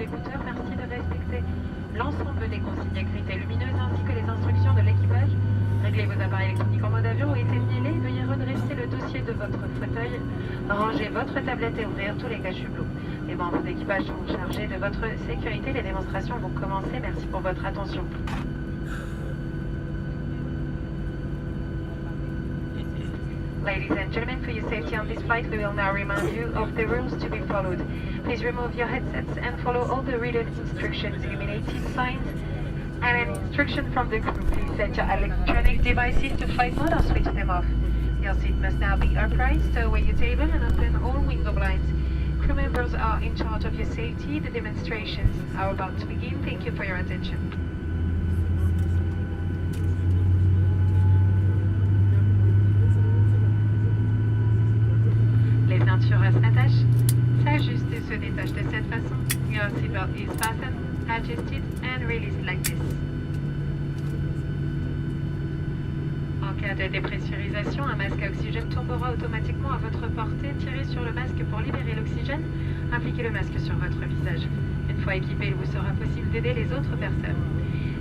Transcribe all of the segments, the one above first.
écouteurs. Merci de respecter l'ensemble des consignes écrites et lumineuses ainsi que les instructions de l'équipage. Réglez vos appareils électroniques en mode avion ou éteignez-les. Veuillez redresser le dossier de votre fauteuil. Rangez votre tablette et ouvrir tous les caches hublots. Les membres d'équipage sont chargés de votre sécurité. Les démonstrations vont commencer. Merci pour votre attention. Ladies and gentlemen, for your safety on this flight, we will now remind you of the rules to be followed. Please remove your headsets and follow all the written instructions, illuminated signs, and an instruction from the crew. Please set your electronic devices to flight mode or switch them off. Your seat must now be upright, stow away your table and open all window blinds. Crew members are in charge of your safety. The demonstrations are about to begin. Thank you for your attention. Les ceintures s'attachent, s'ajustent et se détachent de cette façon. Your seatbelt is fastened, adjusted and released like this. En cas de dépressurisation, un masque à oxygène tombera automatiquement à votre portée. Tirez sur le masque pour libérer l'oxygène. Appliquez le masque sur votre visage. Une fois équipé, il vous sera possible d'aider les autres personnes.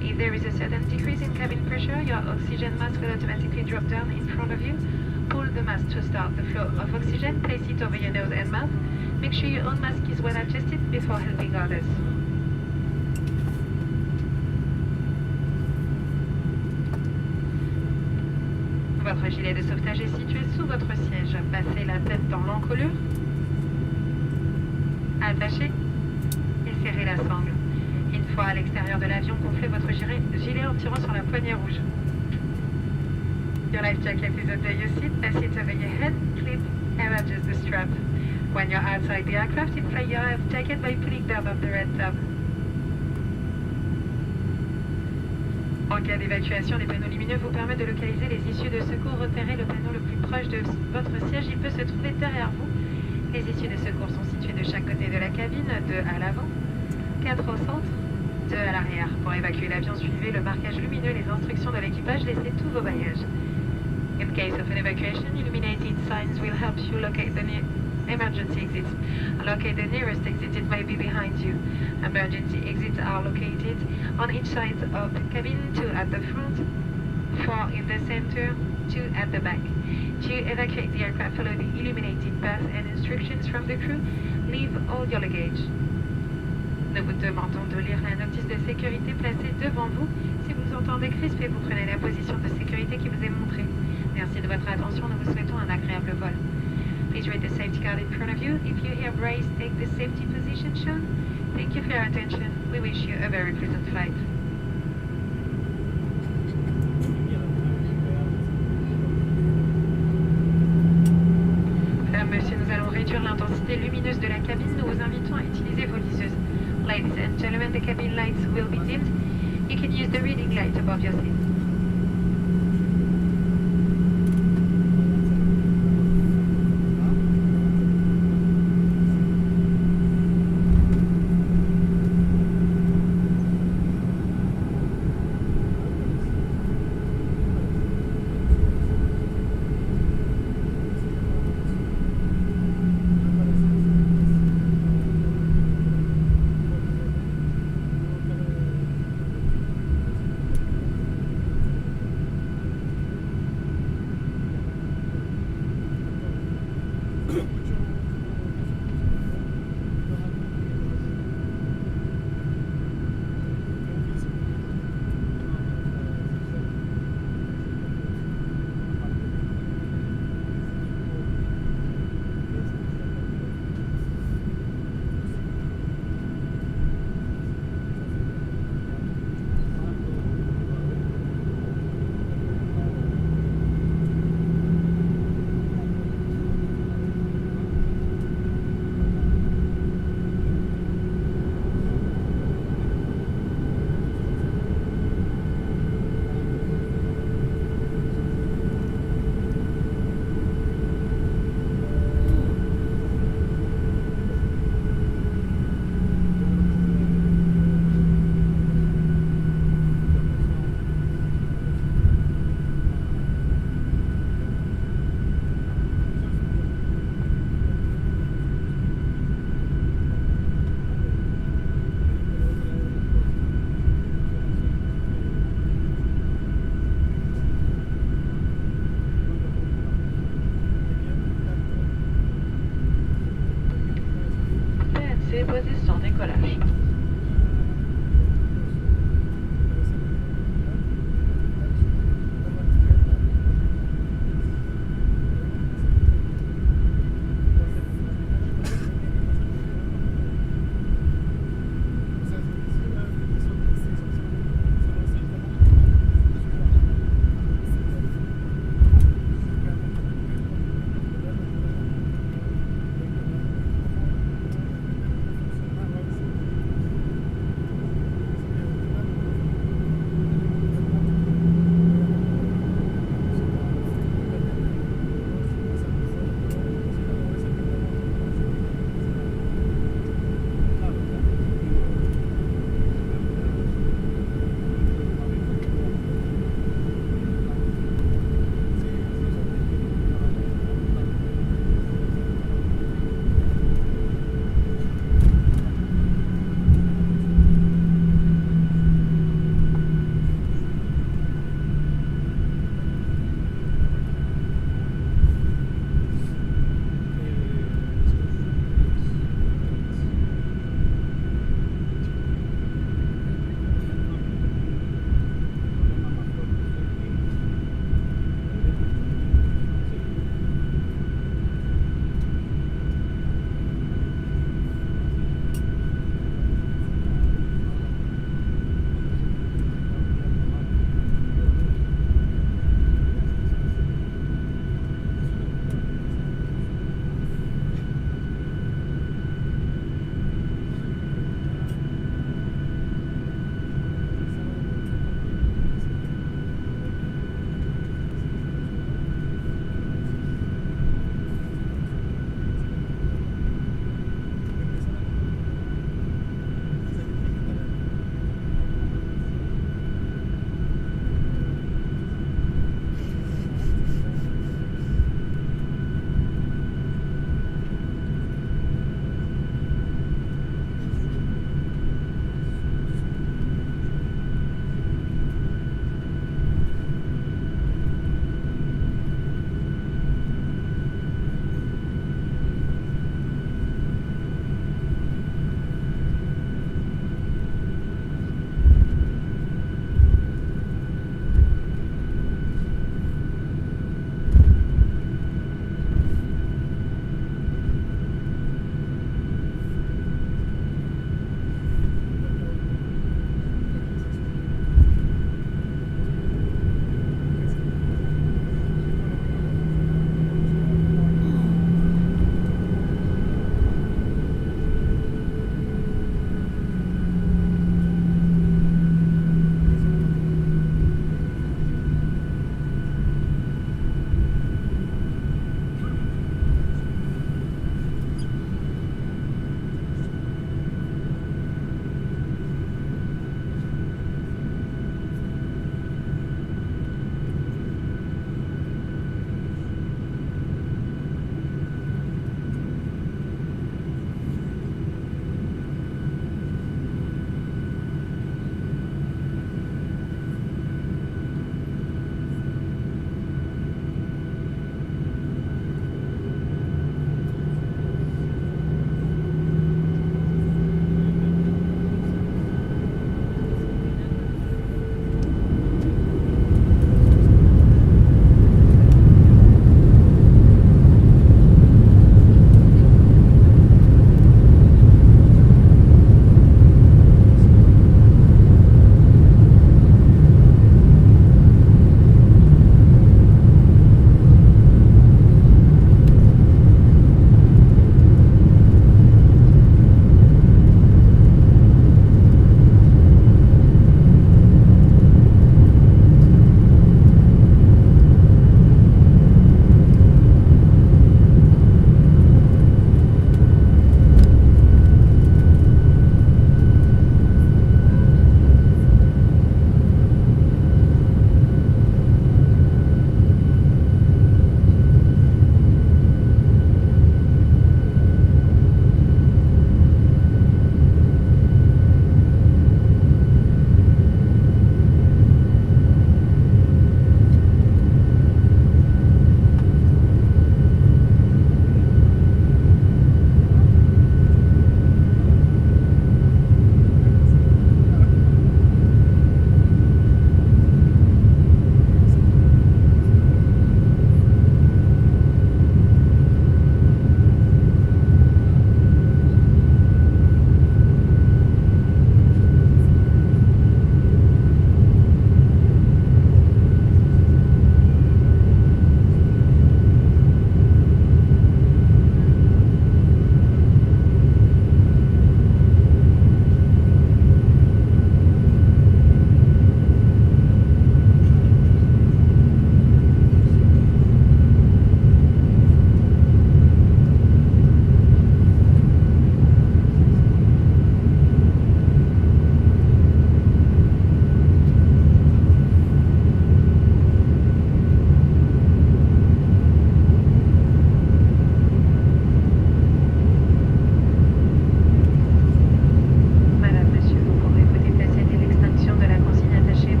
If there is a sudden decrease in cabin pressure, your oxygen mask will automatically drop down in front of you. Pull the mask to start the flow of oxygen. Place it over your nose and mouth. Make sure your own mask is well adjusted before helping others. Votre gilet de sauvetage est situé sous votre siège. Passez la tête dans l'encolure. Attachez et serrez la sangle. Une fois à l'extérieur de l'avion, gonflez votre gilet en tirant sur la poignée rouge. Your life jacket is under your seat. Pass it over your head, clip, and adjust the strap. When you're outside the aircraft, inflate your life jacket by pulling down on the red tab. En cas d'évacuation, les panneaux lumineux vous permettent de localiser les issues de secours. Repérez le panneau le plus proche de votre siège. Il peut se trouver derrière vous. Les issues de secours sont situées de chaque côté de la cabine, 2 à l'avant, 4 au centre, 2 à l'arrière. Pour évacuer l'avion, suivez le marquage lumineux, les instructions de l'équipage, laissez tous vos bagages. In case of an evacuation, illuminated signs will help you locate the emergency exits. Locate the nearest exit, it may be behind you. Emergency exits are located on each side of the cabin, 2 at the front, 4 in the center, 2 at the back. To evacuate the aircraft, follow the illuminated path and instructions from the crew. Leave all your luggage. Nous vous demandons de lire la notice de sécurité placée devant vous. Si vous entendez crisper, vous prenez la position de sécurité qui vous est montrée. Merci de votre attention. Nous vous souhaitons un agréable vol. Please read the safety card in front of you. If you hear brace, take the safety position shown. Thank you for your attention. We wish you a very pleasant flight. Mesdames, Messieurs, nous allons réduire l'intensité lumineuse de la cabine. Nous vous invitons à utiliser vos liseuses. Ladies and gentlemen, the cabin lights will be dimmed. You can use the reading light above your seat.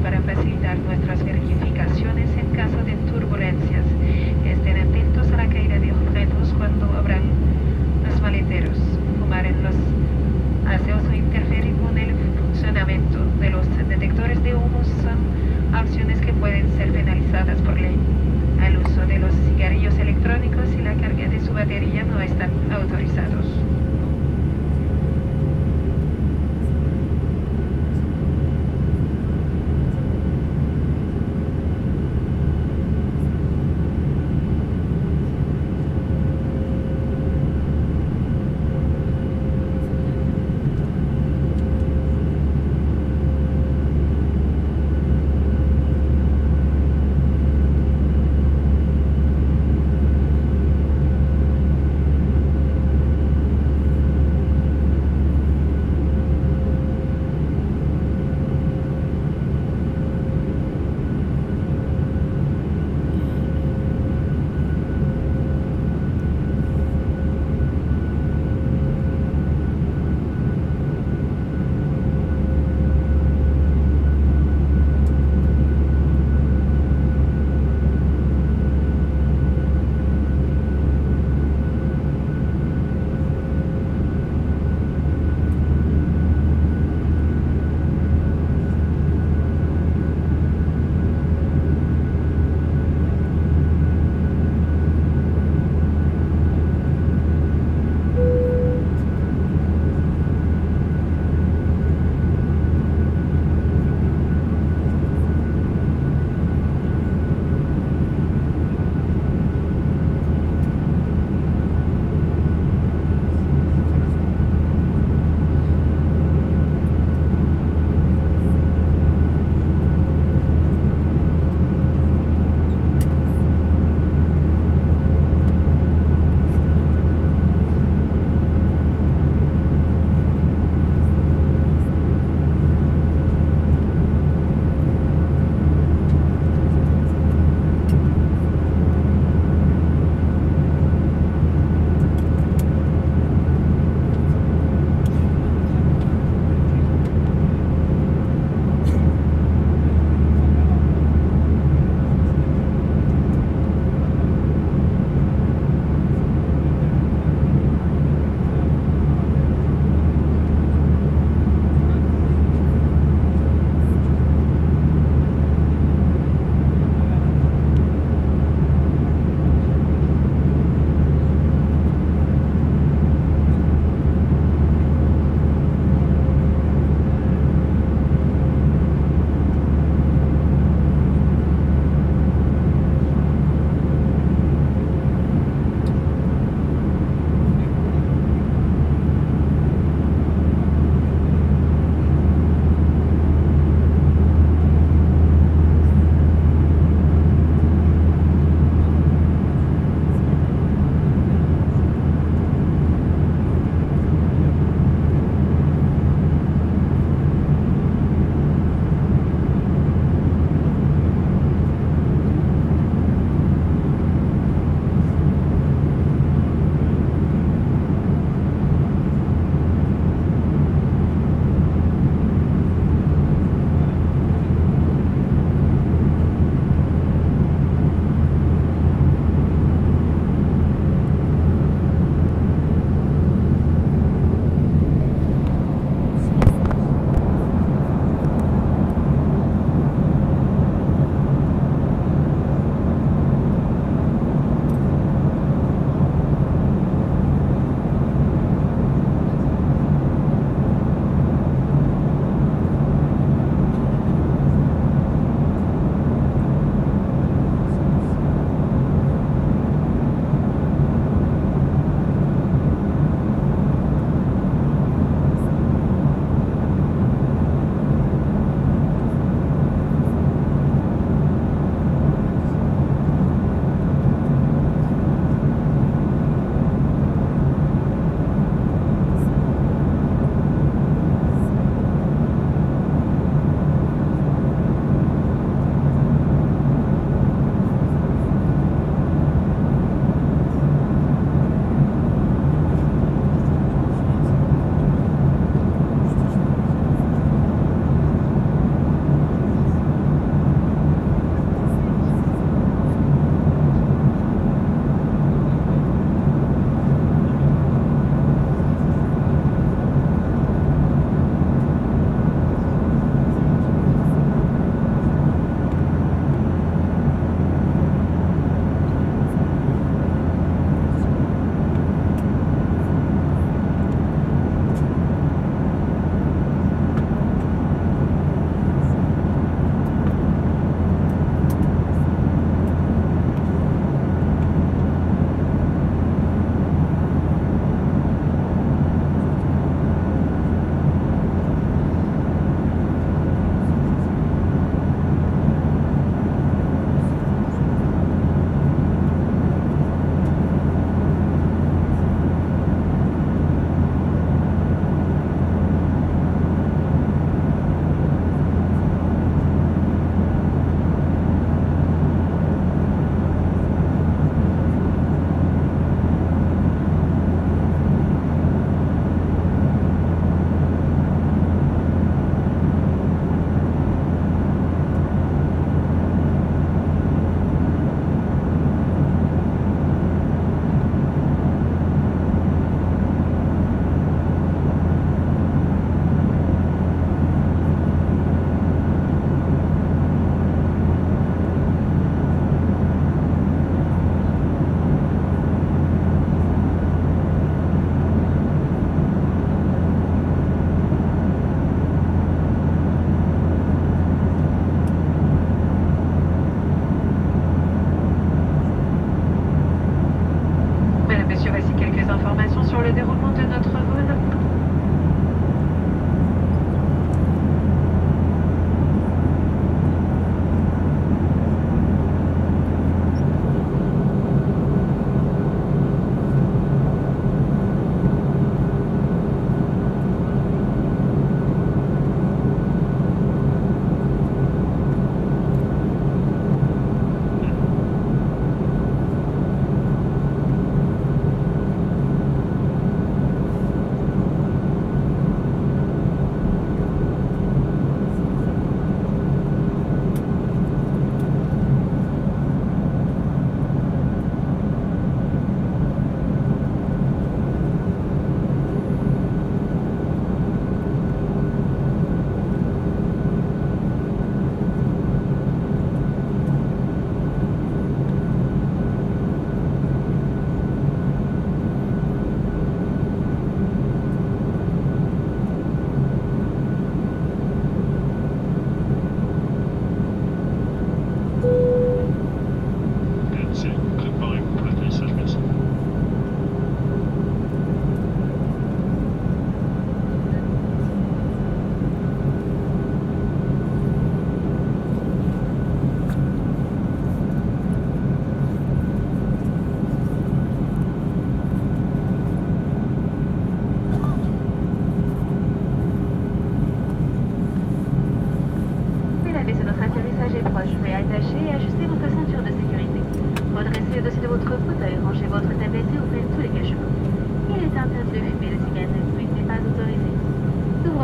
para facilitar nuestras verificaciones en caso de turbulencias. Estén atentos a la caída de objetos cuando abran los maleteros. Fumar en los aseos o interferir con el funcionamiento de los detectores de humos son acciones que pueden ser penalizadas por ley. El uso de los cigarrillos electrónicos y la carga de su batería no están autorizados.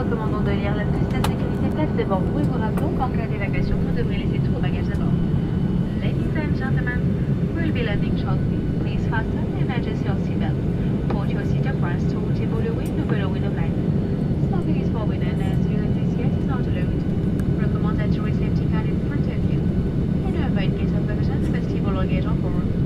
recommandons de lire la liste de sécurité placée devant vous et vous rappelons qu'en cas d'évacuation, vous devrez laisser tous vos bagages à bord. Ladies and gentlemen, we'll be landing shortly. Please fasten and adjust your seatbelt. Port your seat abreast to table the window below window blind. Smoking is forbidden as fuel this yet is not allowed. Recommend that you receive safety card in front of you. And to avoid case of collision, vestibule luggage on board.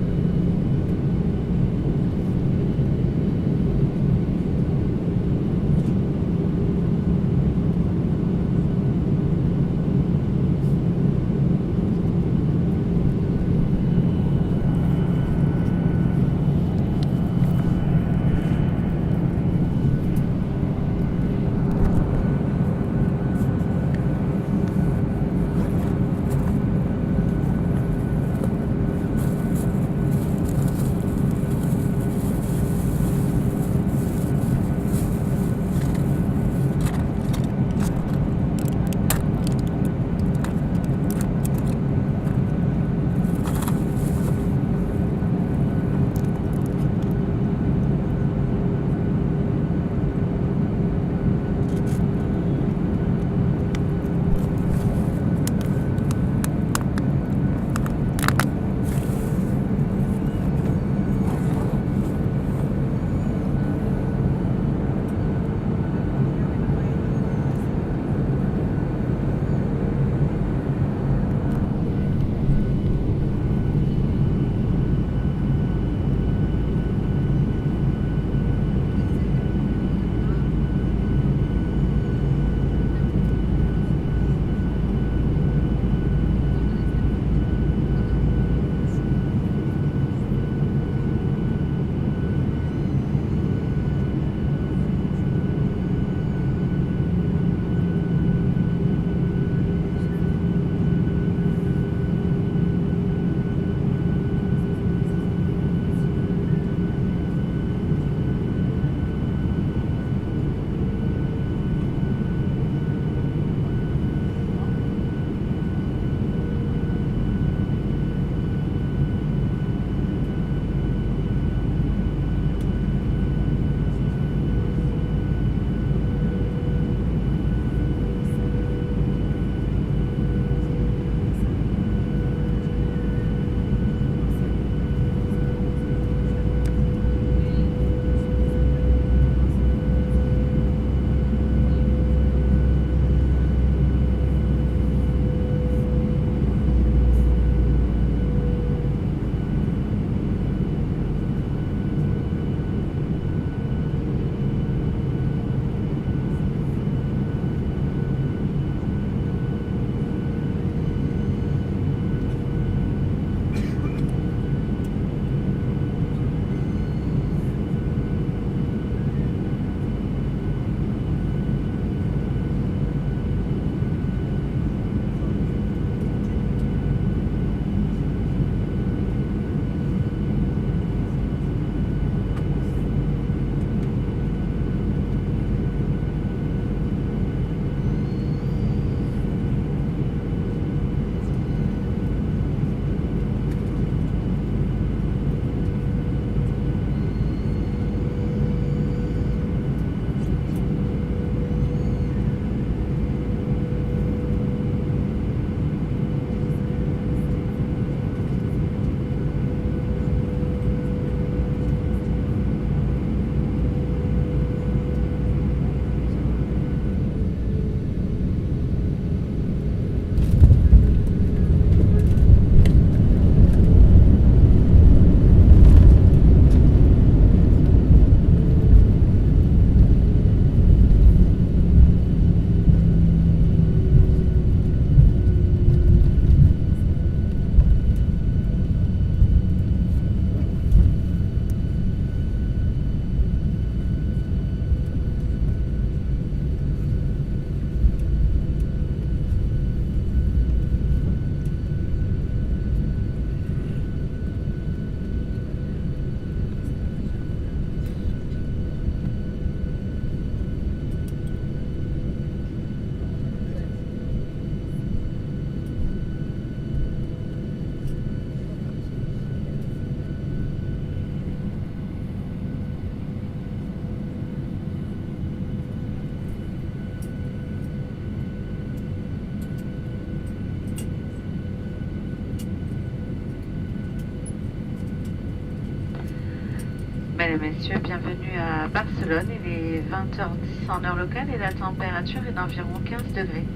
et messieurs, bienvenue à Barcelone. Il est 20h10 en heure locale et la température est d'environ 15 degrés.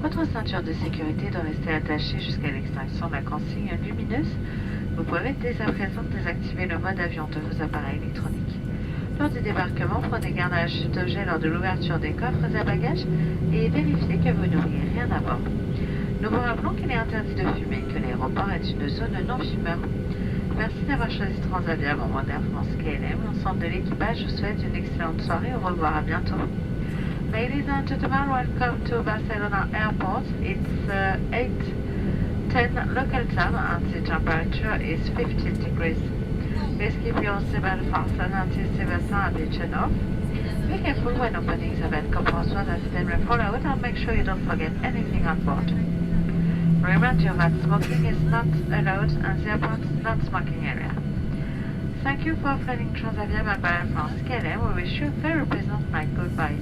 Votre ceinture de sécurité doit rester attachée jusqu'à l'extinction de la consigne lumineuse. Vous pouvez dès à présent désactiver le mode avion de vos appareils électroniques. Lors du débarquement, prenez garde à la chute d'objets lors de l'ouverture des coffres à bagages et vérifiez que vous n'oubliez rien à bord. Nous vous rappelons qu'il est interdit de fumer et que l'aéroport est une zone non-fumeur. Merci d'avoir choisi Transavia, membre d'Air France KLM. L'ensemble de l'équipage vous souhaite une excellente soirée. Au revoir, à bientôt. Ladies and gentlemen, welcome to Barcelona Airport. It's 8:10 local time and the temperature is 15 degrees. Please keep your seatbelt fastened until seatbelts are switched off. Be careful when opening the bed covers so that they may fall out and make sure you don't forget anything on board. Remind you that smoking is not allowed and the airport is not smoking area. Thank you for flying Transavia by Air France KLM. We wish you a very pleasant night. Goodbye.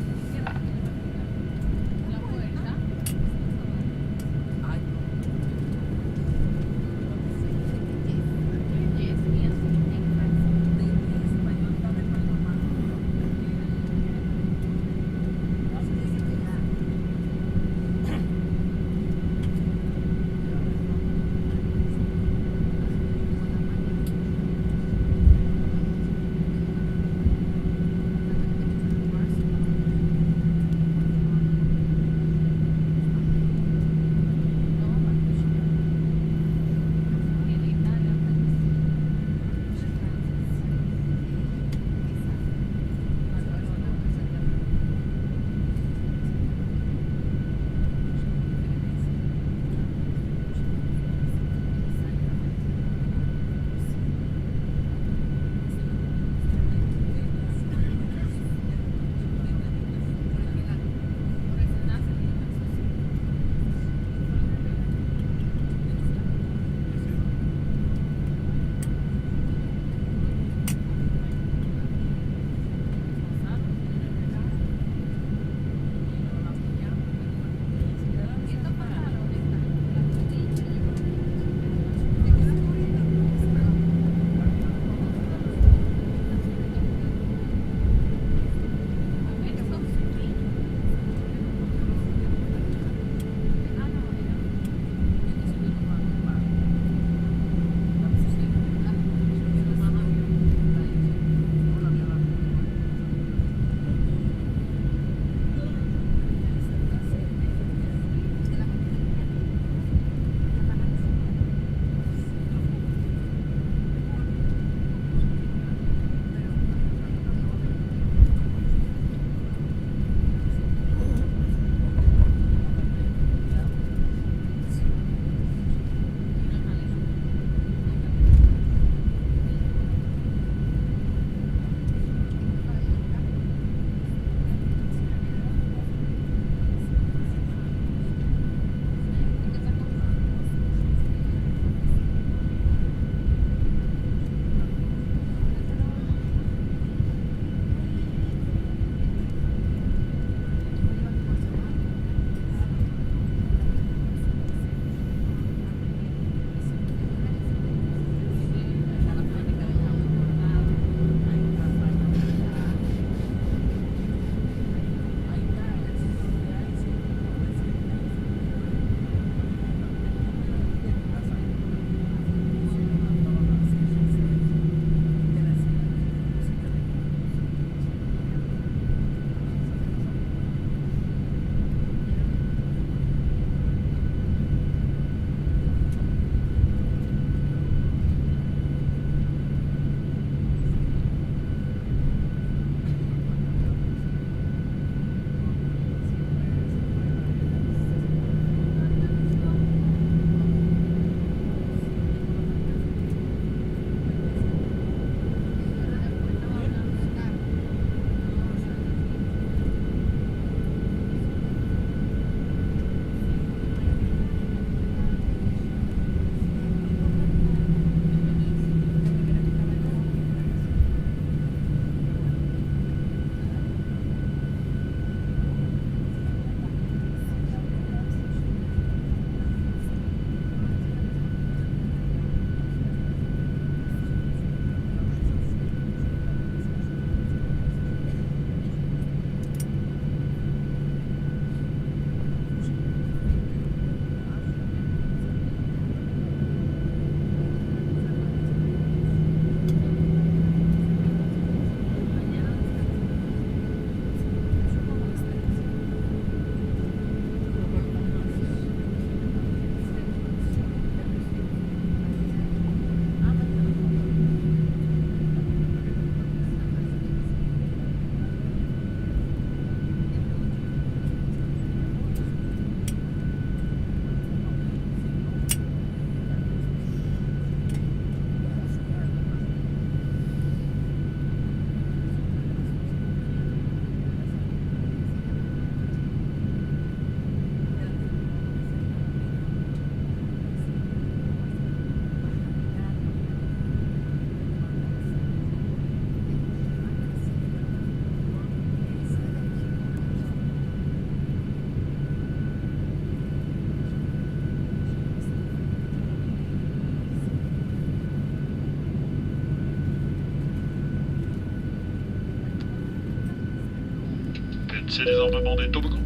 initier désarmement des toboggans.